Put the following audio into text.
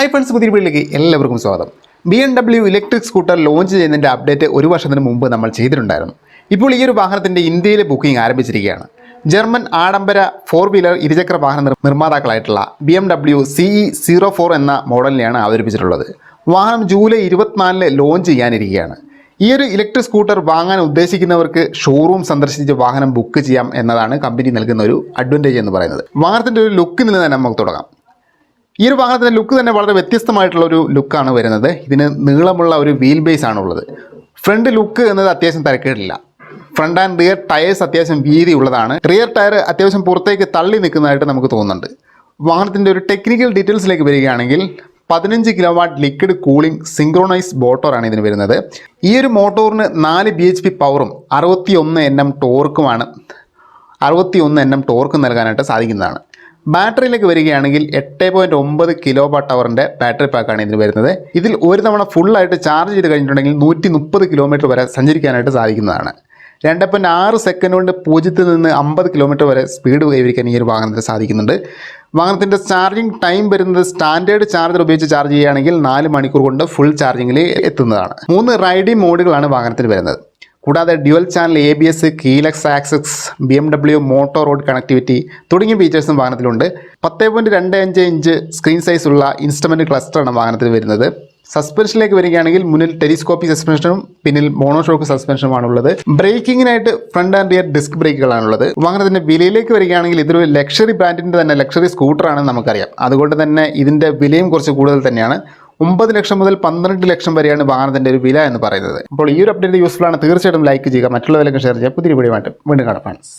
Hi friends, പുതിയ വീട്ടിലേക്ക് എല്ലാവർക്കും സ്വാഗതം. BMW ഇലക്ട്രിക് സ്കൂട്ടർ ലോഞ്ച് ചെയ്യുന്നതിൻ്റെ അപ്ഡേറ്റ് ഒരു വർഷത്തിന് മുമ്പ് നമ്മൾ ചെയ്തിട്ടുണ്ടായിരുന്നു. ഇപ്പോൾ ഈ ഒരു വാഹനത്തിൻ്റെ ഇന്ത്യയിലെ ബുക്കിംഗ് ആരംഭിച്ചിരിക്കുകയാണ്. ജർമ്മൻ ആഡംബര 4 വീലർ ഇരുചക്ര വാഹന നിർമ്മാതാക്കളായിട്ടുള്ള BMW CE04 എന്ന മോഡലിനെയാണ് അവതരിപ്പിച്ചിട്ടുള്ളത്. വാഹനം ജൂലൈ 24 ലോഞ്ച് ചെയ്യാനിരിക്കുകയാണ്. ഈ ഒരു ഇലക്ട്രിക് സ്കൂട്ടർ വാങ്ങാൻ ഉദ്ദേശിക്കുന്നവർക്ക് ഷോറൂം സന്ദർശിച്ച് വാഹനം ബുക്ക് ചെയ്യാം എന്നതാണ് കമ്പനി നൽകുന്ന ഒരു അഡ്വാൻറ്റേജ് എന്ന് പറയുന്നത്. വാഹനത്തിൻ്റെ ഒരു ലുക്കിൽ നിന്ന് തന്നെ നമുക്ക് തുടങ്ങാം. ഈ ഒരു വാഹനത്തിൻ്റെ ലുക്ക് തന്നെ വളരെ വ്യത്യസ്തമായിട്ടുള്ളൊരു ലുക്കാണ് വരുന്നത്. ഇതിന് നീളമുള്ള ഒരു വീൽ ബേസ് ആണുള്ളത്. ഫ്രണ്ട് ലുക്ക് എന്നത് അത്യാവശ്യം തിരക്കേടില്ല. ഫ്രണ്ട് ആൻഡ് റിയർ ടയേഴ്സ് അത്യാവശ്യം വീതി ഉള്ളതാണ്. റിയർ ടയർ അത്യാവശ്യം പുറത്തേക്ക് തള്ളി നിൽക്കുന്നതായിട്ട് നമുക്ക് തോന്നുന്നുണ്ട്. വാഹനത്തിൻ്റെ ഒരു ടെക്നിക്കൽ ഡീറ്റെയിൽസിലേക്ക് വരികയാണെങ്കിൽ 15 കിലോവാട്ട് ലിക്വിഡ് കൂളിംഗ് സിങ്ക്രോണൈസ് മോട്ടോറാണ് ഇതിന് വരുന്നത്. ഈ ഒരു മോട്ടോറിന് 4 bhp പവറും 61 Nm ടോർക്കുമാണ് 61 Nm ടോർക്ക് നൽകാനായിട്ട് സാധിക്കുന്നതാണ്. ബാറ്ററിയിലേക്ക് വരികയാണെങ്കിൽ 8.9 കിലോവാട്ട് അവറിൻ്റെ ബാറ്ററി പാക്കാണ് ഇതിന് വരുന്നത്. ഇതിൽ ഒരു തവണ ഫുള്ളായിട്ട് ചാർജ് ചെയ്ത് കഴിഞ്ഞിട്ടുണ്ടെങ്കിൽ 130 കിലോമീറ്റർ വരെ സഞ്ചരിക്കാനായിട്ട് സാധിക്കുന്നതാണ്. 2.6 സെക്കൻഡ് കൊണ്ട് 0 നിന്ന് 50 കിലോമീറ്റർ വരെ സ്പീഡ് കൈവരിക്കാൻ ഈ ഒരു വാഹനത്തിന് സാധിക്കുന്നുണ്ട്. വാഹനത്തിൻ്റെ ചാർജിങ് ടൈം വരുന്നത് സ്റ്റാൻഡേർഡ് ചാർജർ ഉപയോഗിച്ച് ചാർജ് ചെയ്യുകയാണെങ്കിൽ 4 മണിക്കൂർ കൊണ്ട് ഫുൾ ചാർജിങ്ങിൽ എത്തുന്നതാണ്. 3 റൈഡിംഗ് മോഡുകളാണ് വാഹനത്തിന് വരുന്നത്. കൂടാതെ dual channel ABS, keyless access, BMW Motorrad connectivity തുടങ്ങിയ ഫീച്ചേഴ്സും വാഹനത്തിലുണ്ട്. 10.25 ഇഞ്ച് സ്ക്രീൻ സൈസുള്ള ഇൻസ്ട്രുമെൻ്റ് ക്ലസ്റ്ററാണ് വാഹനത്തിൽ വരുന്നത്. സസ്പെൻഷനിലേക്ക് വരികയാണെങ്കിൽ മുന്നിൽ ടെലിസ്കോപ്പിക് സസ്പെൻഷനും പിന്നിൽ മോണോഷോക്ക് സസ്പെൻഷനുമാണുള്ളത്. ബ്രേക്കിങ്ങിനായിട്ട് ഫ്രണ്ട് ആൻഡ് റിയർ ഡിസ്ക് ബ്രേക്കുകളാണുള്ളത്. വാഹനത്തിൻ്റെ വിലയിലേക്ക് വരികയാണെങ്കിൽ ഇതൊരു ലക്ഷറി ബ്രാൻഡിൻ്റെ തന്നെ ലക്ഷറി സ്കൂട്ടറാണെന്ന് നമുക്കറിയാം. അതുകൊണ്ട് തന്നെ ഇതിൻ്റെ വിലയും കുറച്ച് കൂടുതൽ തന്നെയാണ്. 9 ലക്ഷം മുതൽ 12 ലക്ഷം വരെയാണ് വാഹനത്തിൻ്റെ ഒരു വില എന്ന് പറയുന്നത്. അപ്പോൾ ഈ ഒരു അപ്ഡേറ്റ് യൂസ്ഫുൾ ആണ്. തീർച്ചയായിട്ടും ലൈക്ക് ചെയ്യുക, മറ്റുള്ളവരിലേക്ക് ഷെയർ ചെയ്യുക. പുതിയ വീഡിയോ ആയിട്ട് വീണ്ടും കാണാം ഫ്രണ്ട്സ്.